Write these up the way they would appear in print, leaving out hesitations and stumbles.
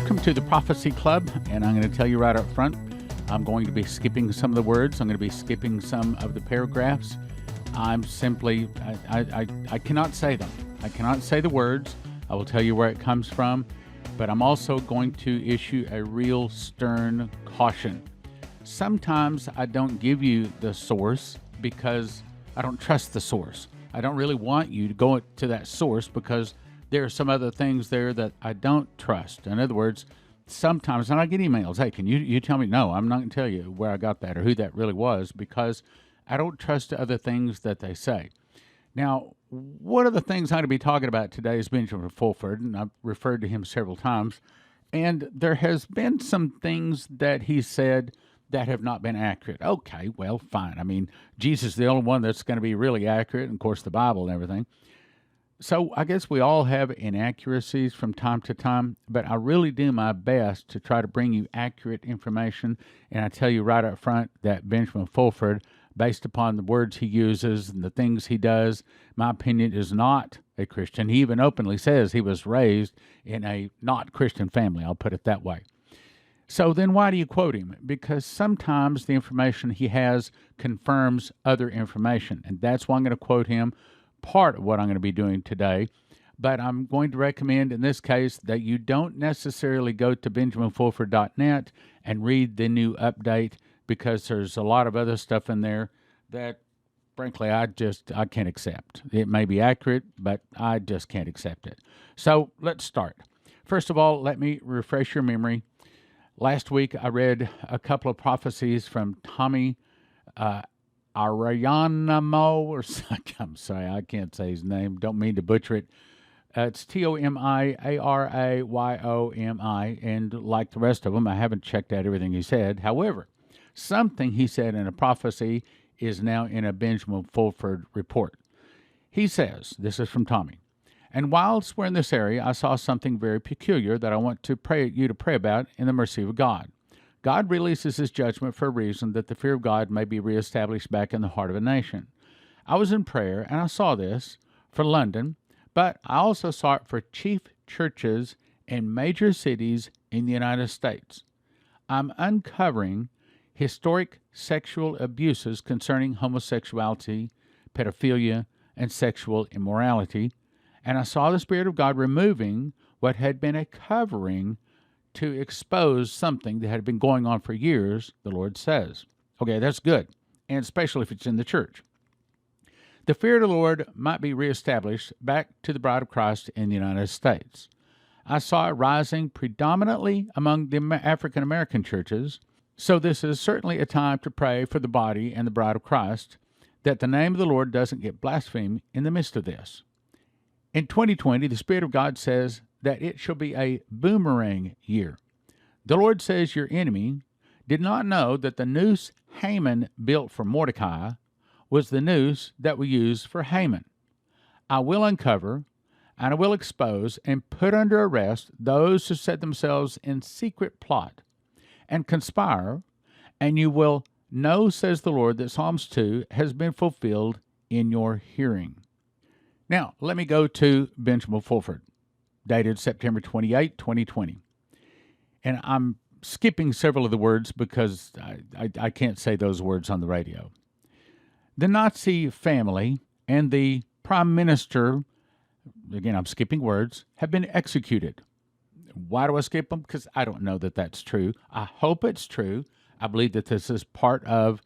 Welcome to the Prophecy Club, and I'm going to tell you right up front, I'm going to be skipping some of the words. I'm going to be skipping some of the paragraphs. I'm simply, I cannot say them. I cannot say the words. I will tell you where it comes from, but I'm also going to issue a real stern caution. Sometimes I don't give you the source because I don't trust the source. I don't really want you to go to that source because there are some other things there that I don't trust. In other words, sometimes, and I get emails, hey, can you tell me? No, I'm not going to tell you where I got that or who that really was because I don't trust the other things that they say. Now, one of the things I'm going to be talking about today is Benjamin Fulford, and I've referred to him several times. And there has been some things that he said that have not been accurate. Okay, well, fine. I mean, Jesus is the only one that's going to be really accurate, and of course the Bible and everything. So I guess we all have inaccuracies from time to time, but I really do my best to try to bring you accurate information. And I tell you right up front that Benjamin Fulford, based upon the words he uses and the things he does, my opinion, is not a Christian. He even openly says he was raised in a not Christian family. I'll put it that way. So then why do you quote him? Because sometimes the information he has confirms other information, and that's why I'm going to quote him. Part of what I'm going to be doing today, but I'm going to recommend in this case that you don't necessarily go to benjaminfulford.net and read the new update because there's a lot of other stuff in there that frankly I can't accept. It may be accurate, but I just can't accept it. So let's start. First of all, let me refresh your memory. Last week I read a couple of prophecies from Tommy Arayanamo, or I'm sorry, I can't say his name. Don't mean to butcher it. It's Tomiarayomi, and like the rest of them, I haven't checked out everything he said. However, something he said in a prophecy is now in a Benjamin Fulford report. He says, this is from Tommy, and whilst we're in this area, I saw something very peculiar that I want to you to pray about in the mercy of God. God releases his judgment for a reason that the fear of God may be reestablished back in the heart of a nation. I was in prayer, and I saw this for London, but I also saw it for chief churches in major cities in the United States. I'm uncovering historic sexual abuses concerning homosexuality, pedophilia, and sexual immorality, and I saw the Spirit of God removing what had been a covering to expose something that had been going on for years, the Lord says. Okay, that's good, and especially if it's in the church. The fear of the Lord might be reestablished back to the bride of Christ in the United States. I saw it rising predominantly among the African American churches, so this is certainly a time to pray for the body and the bride of Christ, that the name of the Lord doesn't get blasphemed in the midst of this. In 2020, the Spirit of God says that it shall be a boomerang year. The Lord says your enemy did not know that the noose Haman built for Mordecai was the noose that we use for Haman. I will uncover, and I will expose, and put under arrest those who set themselves in secret plot and conspire, and you will know, says the Lord, that Psalms 2 has been fulfilled in your hearing. Now, let me go to Benjamin Fulford, dated September 28, 2020. And I'm skipping several of the words because I can't say those words on the radio. The Nazi family and the prime minister, again, I'm skipping words, have been executed. Why do I skip them? Because I don't know that that's true. I hope it's true. I believe that this is part of,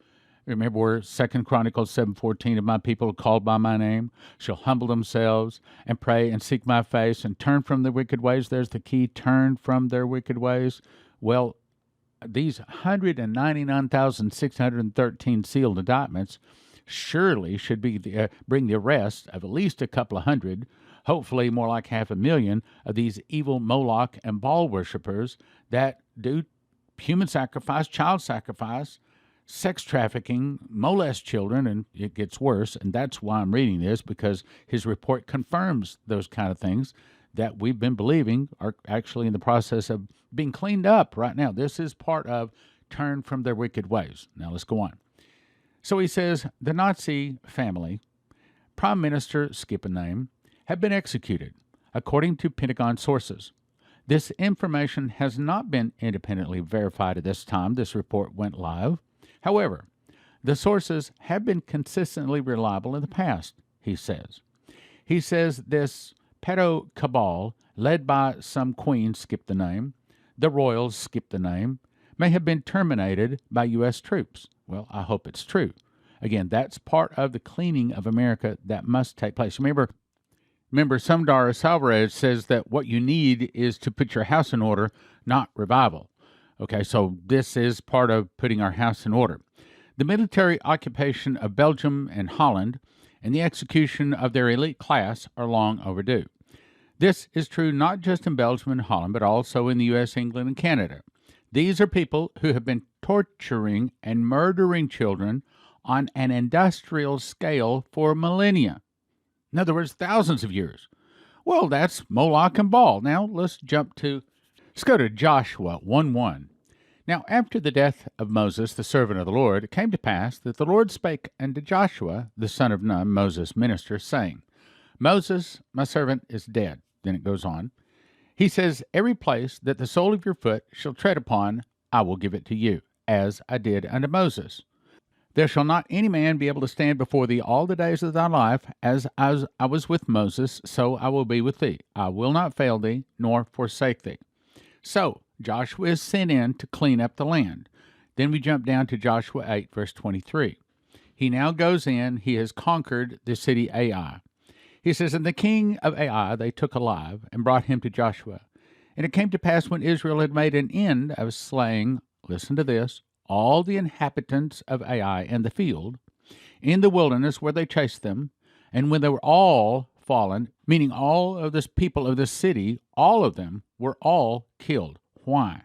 remember where 2 Chronicles 7:14, if my people are called by my name, shall humble themselves and pray and seek my face and turn from their wicked ways. There's the key, turn from their wicked ways. Well, these 199,613 sealed indictments surely should be bring the arrest of at least a couple of hundred, hopefully more like 500,000 of these evil Moloch and Baal worshipers that do human sacrifice, child sacrifice, sex trafficking, molest children, and it gets worse. And that's why I'm reading this, because his report confirms those kind of things that we've been believing are actually in the process of being cleaned up right now. This is part of turn from their wicked ways. Now let's go on. So he says, the Nazi family, Prime Minister, skip a name, have been executed, according to Pentagon sources. This information has not been independently verified at this time this report went live. However, the sources have been consistently reliable in the past, he says. He says this pedo cabal, led by some queens, skip the name, the royals, skip the name, may have been terminated by U.S. troops. Well, I hope it's true. Again, that's part of the cleaning of America that must take place. Remember, Samdar Salvarez says that what you need is to put your house in order, not revival. Okay, so this is part of putting our house in order. The military occupation of Belgium and Holland and the execution of their elite class are long overdue. This is true not just in Belgium and Holland, but also in the U.S., England, and Canada. These are people who have been torturing and murdering children on an industrial scale for millennia. In other words, thousands of years. Well, that's Moloch and Baal. Now, let's go to Joshua 1:1. Now, after the death of Moses, the servant of the Lord, it came to pass that the Lord spake unto Joshua, the son of Nun, Moses' minister, saying, Moses, my servant, is dead. Then it goes on. He says, every place that the sole of your foot shall tread upon, I will give it to you, as I did unto Moses. There shall not any man be able to stand before thee all the days of thy life, as I was with Moses, so I will be with thee. I will not fail thee, nor forsake thee. So Joshua is sent in to clean up the land. Then we jump down to Joshua 8, verse 23. He now goes in, he has conquered the city Ai. He says, and the king of Ai they took alive, and brought him to Joshua. And it came to pass when Israel had made an end of slaying, listen to this, all the inhabitants of Ai in the field, in the wilderness where they chased them, and when they were all fallen, meaning all of this people of this city, all of them were all killed. Why?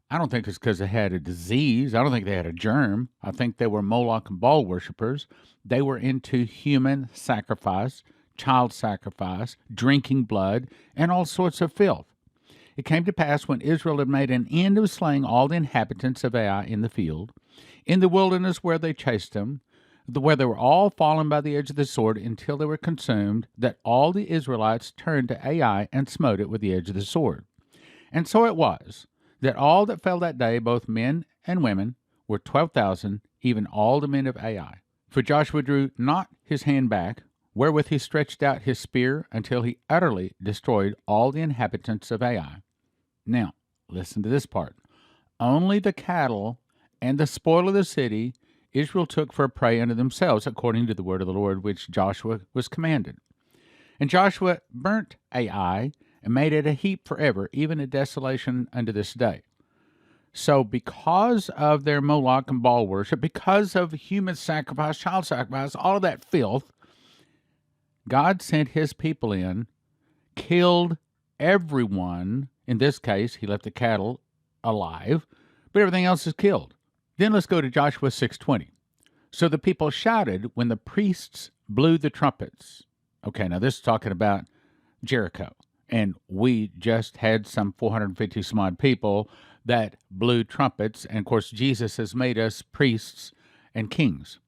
I don't think it's because they had a disease. I don't think they had a germ. I think they were Moloch and Baal worshippers. They were into human sacrifice, child sacrifice, drinking blood, and all sorts of filth. It came to pass when Israel had made an end of slaying all the inhabitants of Ai in the field, in the wilderness where they chased them, where they were all fallen by the edge of the sword until they were consumed, that all the Israelites turned to Ai and smote it with the edge of the sword. And so it was, that all that fell that day, both men and women, were 12,000, even all the men of Ai. For Joshua drew not his hand back, wherewith he stretched out his spear until he utterly destroyed all the inhabitants of Ai. Now, listen to this part. Only the cattle and the spoil of the city Israel took for a prey unto themselves, according to the word of the Lord which Joshua was commanded. And Joshua burnt Ai, and made it a heap forever, even a desolation unto this day. So because of their Moloch and Baal worship, because of human sacrifice, child sacrifice, all of that filth, God sent his people in, killed everyone. In this case, he left the cattle alive, but everything else is killed. Then let's go to Joshua 6:20. So the people shouted when the priests blew the trumpets. Okay, now this is talking about Jericho. And we just had some 450 some odd people that blew trumpets. And of course, Jesus has made us priests and kings.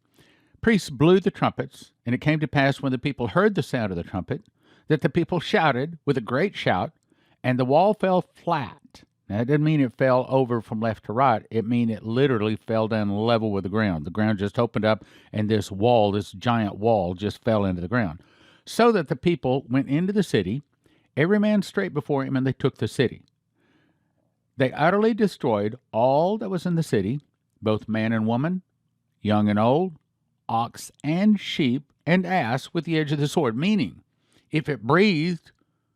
Priests blew the trumpets, and it came to pass when the people heard the sound of the trumpet, that the people shouted with a great shout, and the wall fell flat. Now, it didn't mean it fell over from left to right. It mean it literally fell down level with the ground. The ground just opened up, and this wall, this giant wall, just fell into the ground. So that the people went into the city, every man straight before him, and they took the city. They utterly destroyed all that was in the city, both man and woman, young and old, ox and sheep and ass with the edge of the sword, meaning if it breathed,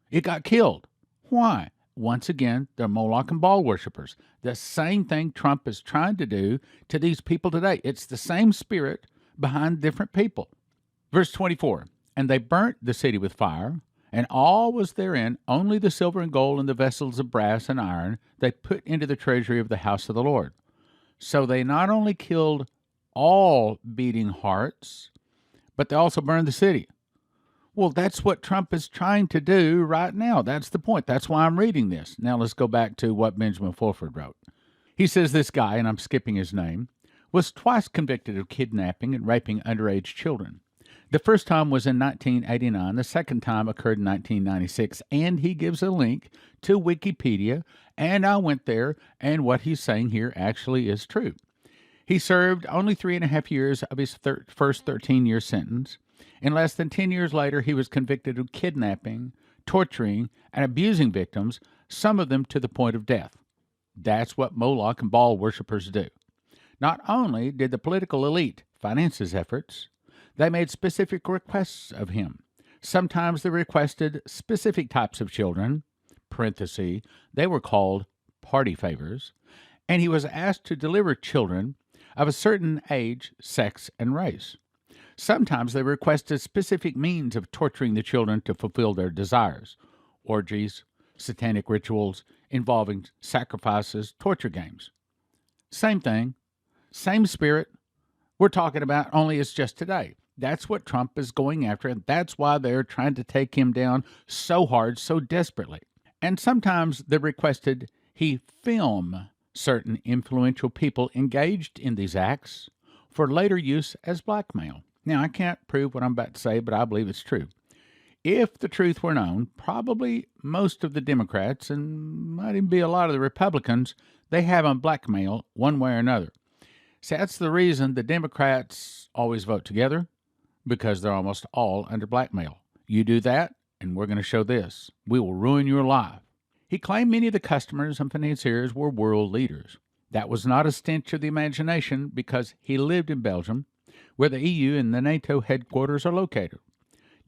it got killed. Why? Once again, they're Moloch and Baal worshippers. The same thing Trump is trying to do to these people today. It's the same spirit behind different people. Verse 24, and they burnt the city with fire, and all was therein, only the silver and gold and the vessels of brass and iron they put into the treasury of the house of the Lord. So they not only killed all beating hearts, but they also burned the city. Well, that's what Trump is trying to do right now. That's the point. That's why I'm reading this. Now let's go back to what Benjamin Fulford wrote. He says this guy, and I'm skipping his name, was twice convicted of kidnapping and raping underage children. The first time was in 1989. The second time occurred in 1996. And he gives a link to Wikipedia. And I went there, and what he's saying here actually is true. He served only 3.5 years of his first 13-year sentence. And less than 10 years later, he was convicted of kidnapping, torturing, and abusing victims, some of them to the point of death. That's what Moloch and Baal worshippers do. Not only did the political elite finance his efforts, they made specific requests of him. Sometimes they requested specific types of children, parenthesis, they were called party favors, and he was asked to deliver children of a certain age, sex, and race. Sometimes they requested specific means of torturing the children to fulfill their desires, orgies, satanic rituals involving sacrifices, torture games. Same thing, same spirit we're talking about, only it's just today. That's what Trump is going after, and that's why they're trying to take him down so hard, so desperately. And sometimes they requested he film certain influential people engaged in these acts for later use as blackmail. Now, I can't prove what I'm about to say, but I believe it's true. If the truth were known, probably most of the Democrats, and might even be a lot of the Republicans, they have on blackmail one way or another. See, that's the reason the Democrats always vote together, because they're almost all under blackmail. You do that, and we're going to show this. We will ruin your life. He claimed many of the customers and financiers were world leaders. That was not a stench of the imagination, because he lived in Belgium, where the EU and the NATO headquarters are located.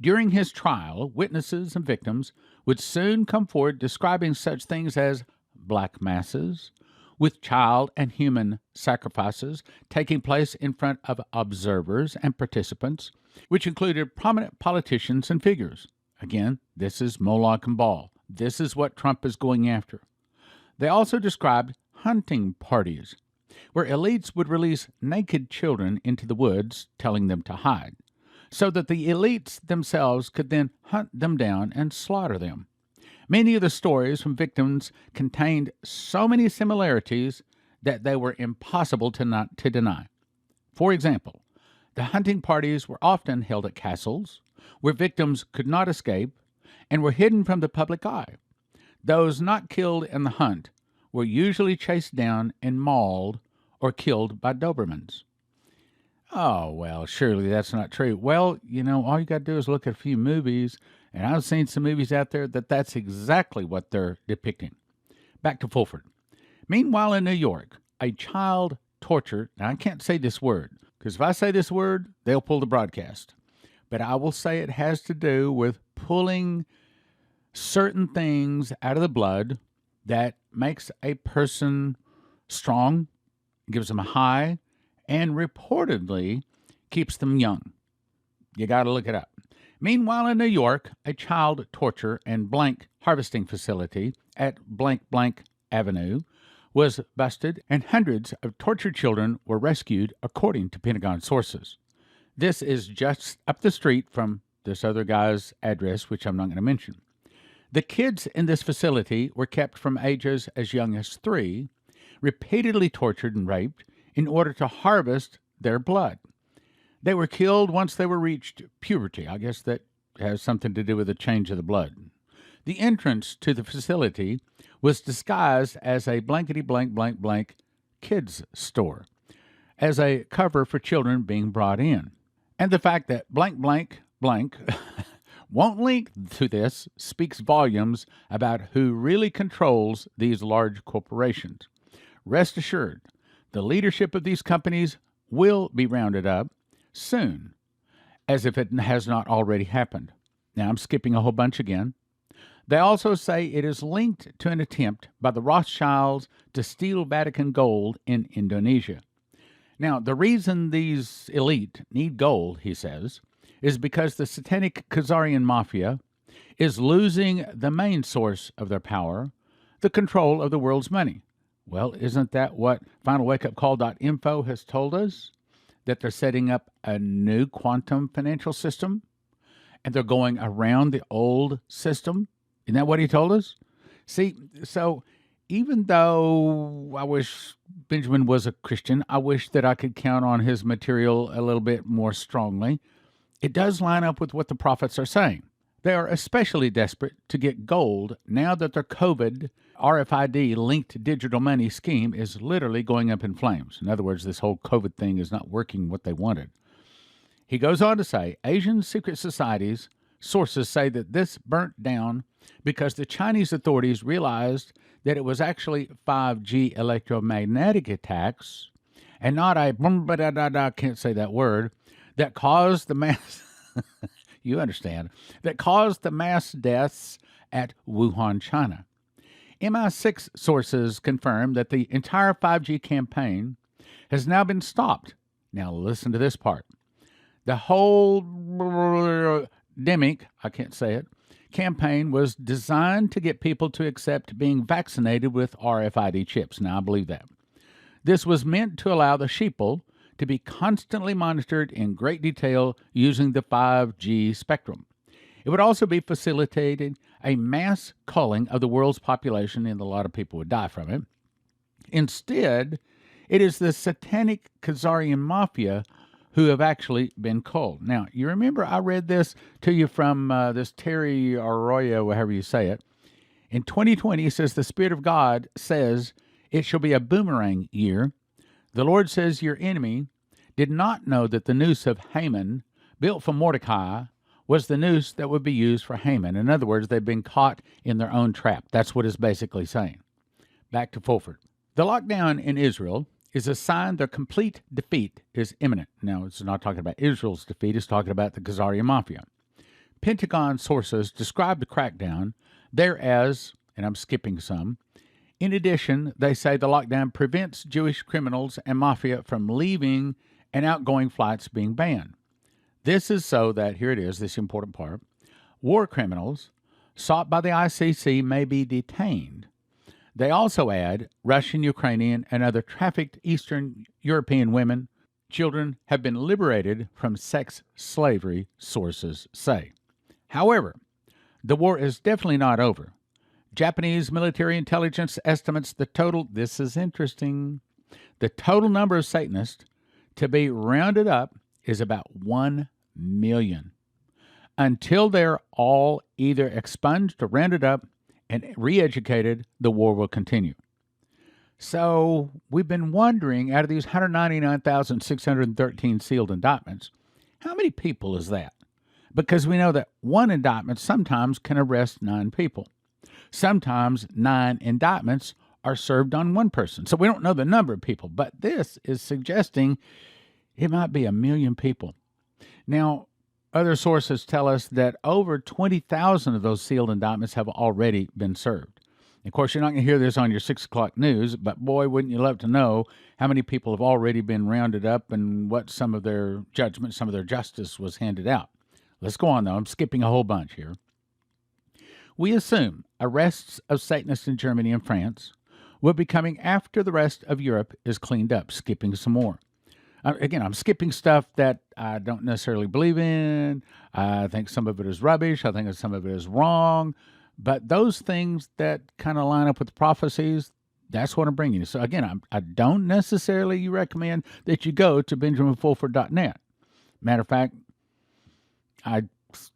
During his trial, witnesses and victims would soon come forward describing such things as black masses, with child and human sacrifices taking place in front of observers and participants, which included prominent politicians and figures. Again, this is Moloch and Baal. This is what Trump is going after. They also described hunting parties, where elites would release naked children into the woods, telling them to hide, so that the elites themselves could then hunt them down and slaughter them. Many of the stories from victims contained so many similarities that they were impossible to deny. For example, the hunting parties were often held at castles, where victims could not escape and were hidden from the public eye. Those not killed in the hunt were usually chased down and mauled or killed by Dobermans. Oh, well, surely that's not true. Well, all you got to do is look at a few movies, and I've seen some movies out there that's exactly what they're depicting. Back to Fulford. Meanwhile, in New York, a child tortured, now I can't say this word, because if I say this word, they'll pull the broadcast. But I will say it has to do with pulling certain things out of the blood that makes a person strong, gives them a high, and reportedly keeps them young. You got to look it up. Meanwhile, in New York, a child torture and blank harvesting facility at blank blank Avenue was busted, and hundreds of tortured children were rescued, according to Pentagon sources. This is just up the street from this other guy's address, which I'm not going to mention. The kids in this facility were kept from ages as young as 3, repeatedly tortured and raped in order to harvest their blood. They were killed once they were reached puberty. I guess that has something to do with the change of the blood. The entrance to the facility was disguised as a blankety blank blank blank kids store, as a cover for children being brought in. And the fact that blank blank blank won't link to this speaks volumes about who really controls these large corporations. Rest assured, the leadership of these companies will be rounded up soon, as if it has not already happened. Now, I'm skipping a whole bunch again. They also say it is linked to an attempt by the Rothschilds to steal Vatican gold in Indonesia. Now, the reason these elite need gold, he says, is because the satanic Khazarian mafia is losing the main source of their power, the control of the world's money. Well, isn't that what finalwakeupcall.info has told us? That they're setting up a new quantum financial system, and they're going around the old system? Isn't that what he told us? See, so even though I wish Benjamin was a Christian, I wish that I could count on his material a little bit more strongly. It does line up with what the prophets are saying. They are especially desperate to get gold now that their COVID RFID linked digital money scheme is literally going up in flames. In other words, this whole COVID thing is not working what they wanted. He goes on to say Asian secret societies, sources say that this burnt down because the Chinese authorities realized that it was actually 5G electromagnetic attacks and not a can't say that word that caused the mass you understand that caused the mass deaths at Wuhan, China. MI6 sources confirm that the entire 5G campaign has now been stopped. Now listen to this part. The whole demic, I can't say it, campaign was designed to get people to accept being vaccinated with RFID chips. Now I believe that. This was meant to allow the sheeple to be constantly monitored in great detail using the 5G spectrum. It would also be facilitating a mass culling of the world's population, and a lot of people would die from it. Instead, it is the satanic Khazarian mafia who have actually been culled. Now, you remember I read this to you from this Terry Arroyo, however you say it. In 2020, it says, the Spirit of God says it shall be a boomerang year. The Lord says your enemy did not know that the noose of Haman, built for Mordecai, was the noose that would be used for Haman. In other words, they've been caught in their own trap. That's what it's basically saying. Back to Fulford. The lockdown in Israel is a sign their complete defeat is imminent. Now, it's not talking about Israel's defeat. It's talking about the Khazarian Mafia. Pentagon sources describe the crackdown there as, and I'm skipping some, in addition, they say the lockdown prevents Jewish criminals and mafia from leaving and outgoing flights being banned. This is so that, here it is, this important part, war criminals sought by the ICC may be detained. They also add Russian, Ukrainian, and other trafficked Eastern European women, children have been liberated from sex slavery, sources say. However, the war is definitely not over. Japanese military intelligence estimates the total, this is interesting, the total number of Satanists to be rounded up is about 1 million. Until they're all either expunged or rounded up and re-educated, the war will continue. So we've been wondering, out of these 199,613 sealed indictments, how many people is that? Because we know that one indictment sometimes can arrest 9 people. Sometimes 9 indictments are served on one person. So we don't know the number of people, but this is suggesting it might be 1 million people. Now, other sources tell us that over 20,000 of those sealed indictments have already been served. Of course, you're not going to hear this on your 6 o'clock news, but boy, wouldn't you love to know how many people have already been rounded up and what some of their judgment, some of their justice was handed out. Let's go on, though. I'm skipping a whole bunch here. We assume arrests of Satanists in Germany and France will be coming after the rest of Europe is cleaned up, skipping some more. Again, I'm skipping stuff that I don't necessarily believe in. I think some of it is rubbish. I think some of it is wrong. But those things that kind of line up with the prophecies, that's what I'm bringing you. So again, I don't necessarily recommend that you go to benjaminfulford.net. Matter of fact, I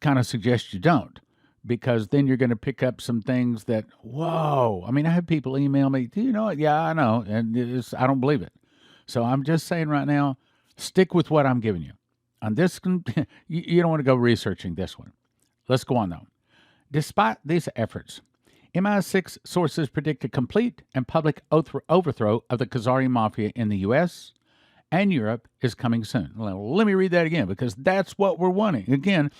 kind of suggest you don't, because then you're going to pick up some things that, whoa. I mean, I have people email me, do you know it? Yeah, I know. And I don't believe it. So I'm just saying right now, stick with what I'm giving you. On this, you don't want to go researching this one. Let's go on, though. Despite these efforts, MI6 sources predict a complete and public overthrow of the Khazarian Mafia in the U.S. and Europe is coming soon. Well, let me read that again, because that's what we're wanting. Again,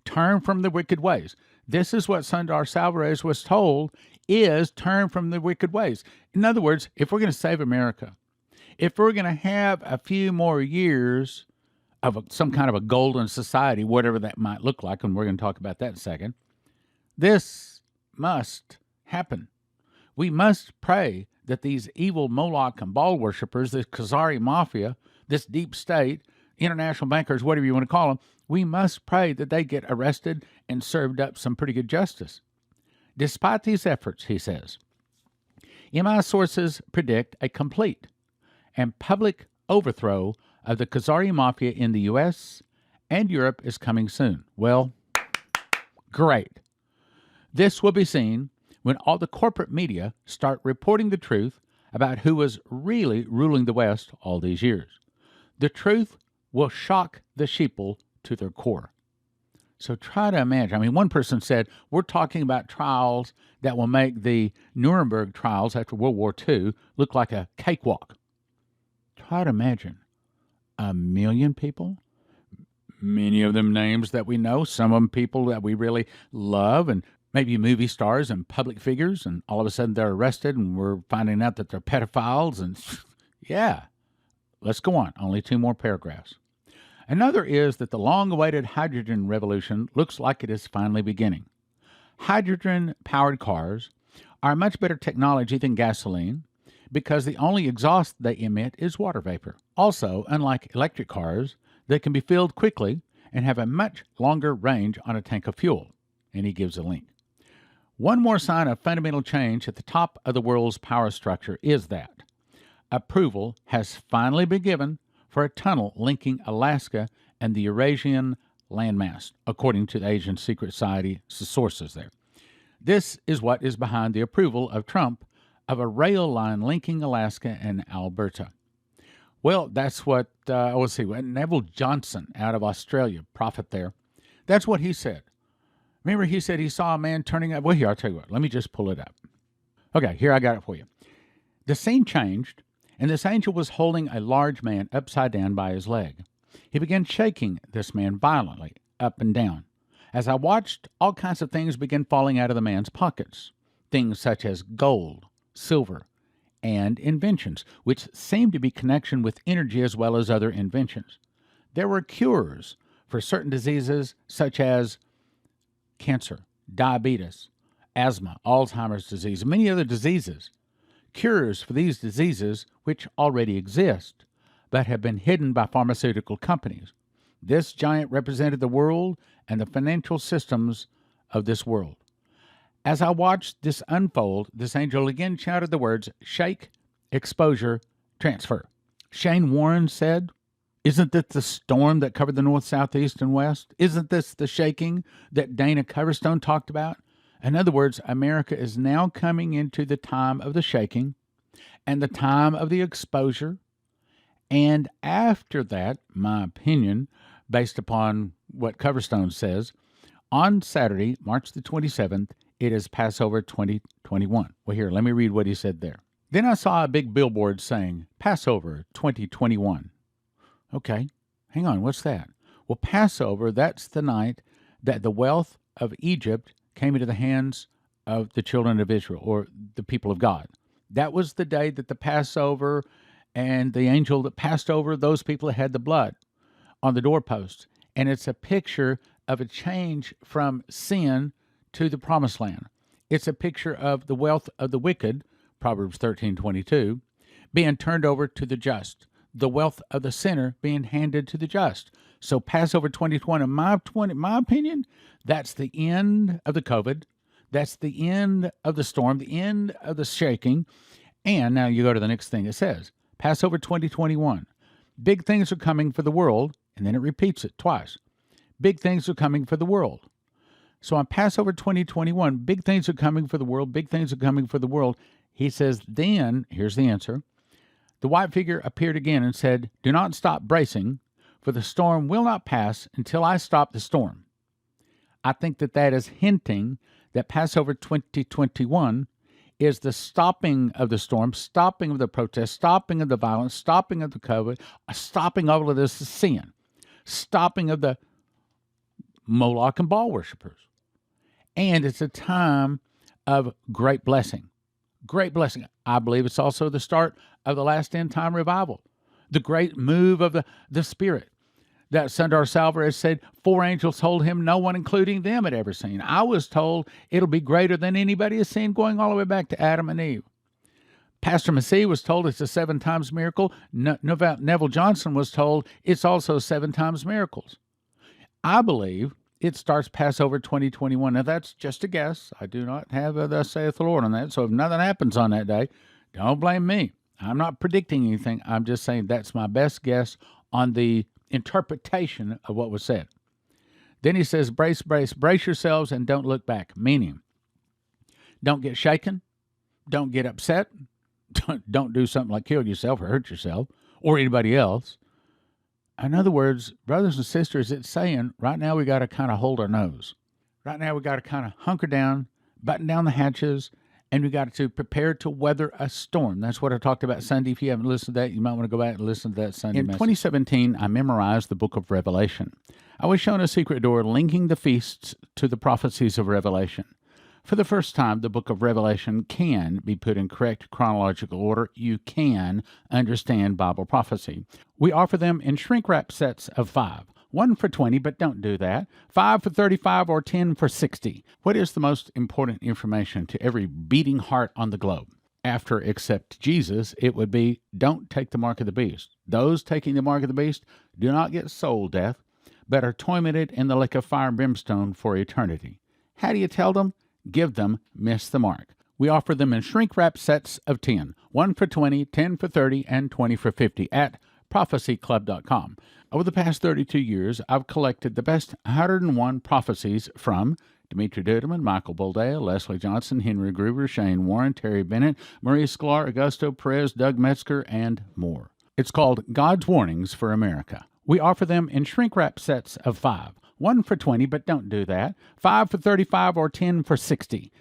turn from the wicked ways. This is what Sundar Salvarez was told, is turn from the wicked ways. In other words, if we're going to save America, if we're going to have a few more years of some kind of a golden society, whatever that might look like, and we're going to talk about that in a second, this must happen. We must pray that these evil Moloch and Baal worshippers, this Khazari Mafia, this deep state, international bankers, whatever you want to call them, we must pray that they get arrested and served up some pretty good justice. Despite these efforts, he says, MI sources predict a complete and public overthrow of the Khazari Mafia in the U.S. and Europe is coming soon. Well, great. This will be seen when all the corporate media start reporting the truth about who was really ruling the West all these years. The truth will shock the sheeple to their core. So try to imagine. I mean, one person said, we're talking about trials that will make the Nuremberg trials after World War II look like a cakewalk. Try to imagine 1,000,000 people, many of them names that we know, some of them people that we really love, and maybe movie stars and public figures, and all of a sudden they're arrested and we're finding out that they're pedophiles. And yeah, let's go on. Only 2 more paragraphs. Another is that the long-awaited hydrogen revolution looks like it is finally beginning. Hydrogen-powered cars are much better technology than gasoline because the only exhaust they emit is water vapor. Also, unlike electric cars, they can be filled quickly and have a much longer range on a tank of fuel. And he gives a link. One more sign of fundamental change at the top of the world's power structure is that approval has finally been given for a tunnel linking Alaska and the Eurasian landmass, according to the Asian Secret Society sources there. This is what is behind the approval of Trump of a rail line linking Alaska and Alberta. Well, that's what, Neville Johnson out of Australia, prophet there, that's what he said. Remember, he said he saw a man turning up. Well, here, I'll tell you what. Let me just pull it up. Okay, here I got it for you. The scene changed, and this angel was holding a large man upside down by his leg. He began shaking this man violently, up and down. As I watched, all kinds of things began falling out of the man's pockets. Things such as gold, silver, and inventions, which seemed to be connection with energy as well as other inventions. There were cures for certain diseases such as cancer, diabetes, asthma, Alzheimer's disease, and many other diseases. Cures for these diseases which already exist, but have been hidden by pharmaceutical companies. This giant represented the world and the financial systems of this world. As I watched this unfold, this angel again shouted the words, shake, exposure, transfer. Shane Warren said, isn't this the storm that covered the north, south, east, and west? Isn't this the shaking that Dana Coverstone talked about? In other words, America is now coming into the time of the shaking and the time of the exposure. And after that, my opinion, based upon what Coverstone says, on Saturday, March the 27th, it is Passover 2021. Well, here, let me read what he said there. Then I saw a big billboard saying, Passover 2021. Okay, hang on, what's that? Well, Passover, that's the night that the wealth of Egypt came into the hands of the children of Israel, or the people of God. That was the day that the Passover and the angel that passed over those people that had the blood on the doorpost. And it's a picture of a change from sin to the promised land. It's a picture of the wealth of the wicked, Proverbs 13:22, being turned over to the just. The wealth of the sinner being handed to the just. So Passover 2020, in my opinion, that's the end of the COVID. That's the end of the storm, the end of the shaking. And now you go to the next thing. It says, Passover 2021, big things are coming for the world. And then it repeats it twice. Big things are coming for the world. So on Passover 2021, big things are coming for the world. Big things are coming for the world. He says, then, here's the answer. The white figure appeared again and said, do not stop bracing, for the storm will not pass until I stop the storm. I think that is hinting that Passover 2021 is the stopping of the storm, stopping of the protest, stopping of the violence, stopping of the COVID, stopping all of this sin, stopping of the Moloch and Baal worshipers. And it's a time of great blessing. Great blessing. I believe it's also the start of the last end time revival, the great move of the Spirit that Sundar Salver has said 4 angels told him no one, including them, had ever seen. I was told it'll be greater than anybody has seen, going all the way back to Adam and Eve. Pastor Massey was told it's a 7 times miracle. Neville Johnson was told it's also 7 times miracles. I believe it starts Passover 2021. Now, that's just a guess. I do not have a thus saith the Lord on that. So if nothing happens on that day, don't blame me. I'm not predicting anything. I'm just saying that's my best guess on the interpretation of what was said. Then he says, brace yourselves and don't look back, meaning don't get shaken, don't get upset, don't do something like kill yourself or hurt yourself or anybody else. In other words, brothers and sisters, it's saying right now we got to kind of hold our nose. Right now we got to kind of hunker down, button down the hatches, and we got to prepare to weather a storm. That's what I talked about Sunday. If you haven't listened to that, you might want to go back and listen to that Sunday message. In 2017, I memorized the book of Revelation. I was shown a secret door linking the feasts to the prophecies of Revelation. For the first time, the book of Revelation can be put in correct chronological order. You can understand Bible prophecy. We offer them in shrink-wrap sets of 5. 1 for 20, but don't do that. 5 for 35 or 10 for 60. What is the most important information to every beating heart on the globe? After accept Jesus, it would be don't take the mark of the beast. Those taking the mark of the beast do not get soul death, but are tormented in the lake of fire and brimstone for eternity. How do you tell them? Give them miss the mark. We offer them in shrink-wrap sets of 10. 1 for 20, 10 for 30, and 20 for 50 at prophecyclub.com. Over the past 32 years, I've collected the best 101 prophecies from Dimitri Duduman, Michael Boldea, Leslie Johnson, Henry Gruber, Shane Warren, Terry Bennett, Marie Sklar, Augusto Perez, Doug Metzger, and more. It's called God's Warnings for America. We offer them in shrink-wrap sets of 5. 1 for 20, but don't do that. 5 for 35 or 10 for 60.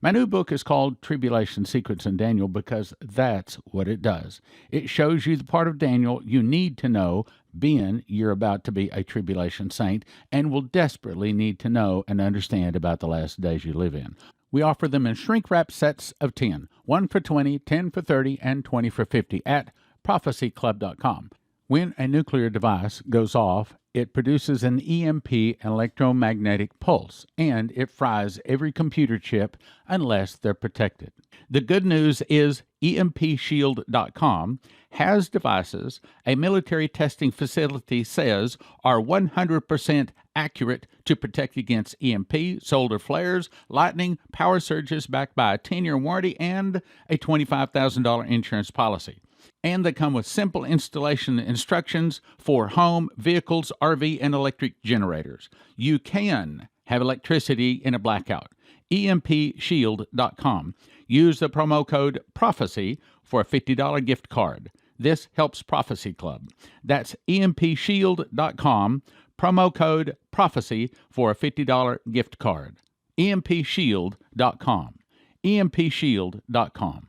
My new book is called Tribulation Secrets in Daniel because that's what it does. It shows you the part of Daniel you need to know, being you're about to be a tribulation saint and will desperately need to know and understand about the last days you live in. We offer them in shrink-wrap sets of 10. 1 for 20, 10 for 30, and 20 for 50 at prophecyclub.com. When a nuclear device goes off, it produces an EMP, electromagnetic pulse, and it fries every computer chip unless they're protected. The good news is EMPshield.com has devices a military testing facility says are 100% accurate to protect against EMP, solar flares, lightning, power surges backed by a 10-year warranty and a $25,000 insurance policy. And they come with simple installation instructions for home, vehicles, RV, and electric generators. You can have electricity in a blackout. EMPshield.com. Use the promo code PROPHECY for a $50 gift card. This helps Prophecy Club. That's EMPshield.com. Promo code PROPHECY for a $50 gift card. EMPshield.com. EMPshield.com.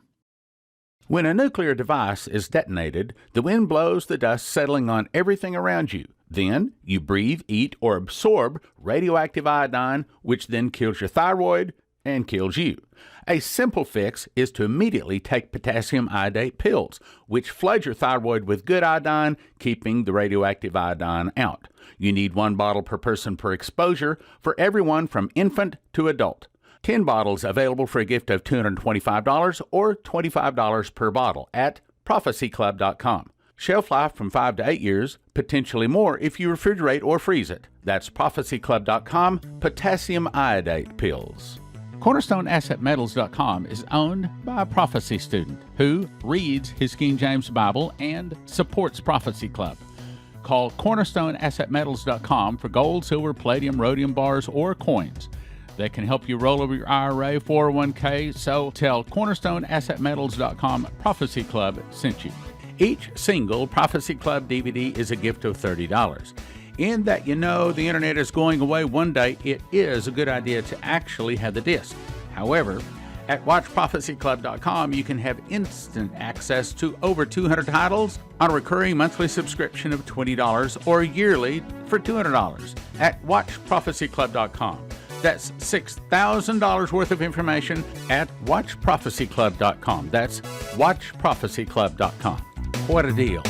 When a nuclear device is detonated, the wind blows the dust settling on everything around you. Then you breathe, eat, or absorb radioactive iodine, which then kills your thyroid and kills you. A simple fix is to immediately take potassium iodate pills, which flood your thyroid with good iodine, keeping the radioactive iodine out. You need 1 bottle per person per exposure for everyone from infant to adult. 10 bottles available for a gift of $225 or $25 per bottle at prophecyclub.com. Shelf life from 5 to 8 years, potentially more if you refrigerate or freeze it. That's prophecyclub.com, potassium iodate pills. CornerstoneAssetMetals.com is owned by a prophecy student who reads his King James Bible and supports Prophecy Club. Call CornerstoneAssetMetals.com for gold, silver, palladium, rhodium bars, or coins. They can help you roll over your IRA, 401k, so tell CornerstoneAssetMetals.com Prophecy Club sent you. Each single Prophecy Club DVD is a gift of $30. In that you know the internet is going away one day, it is a good idea to actually have the disc. However, at WatchProphecyClub.com, you can have instant access to over 200 titles on a recurring monthly subscription of $20 or yearly for $200 at WatchProphecyClub.com. That's $6,000 worth of information at WatchProphecyClub.com. That's WatchProphecyClub.com. What a deal.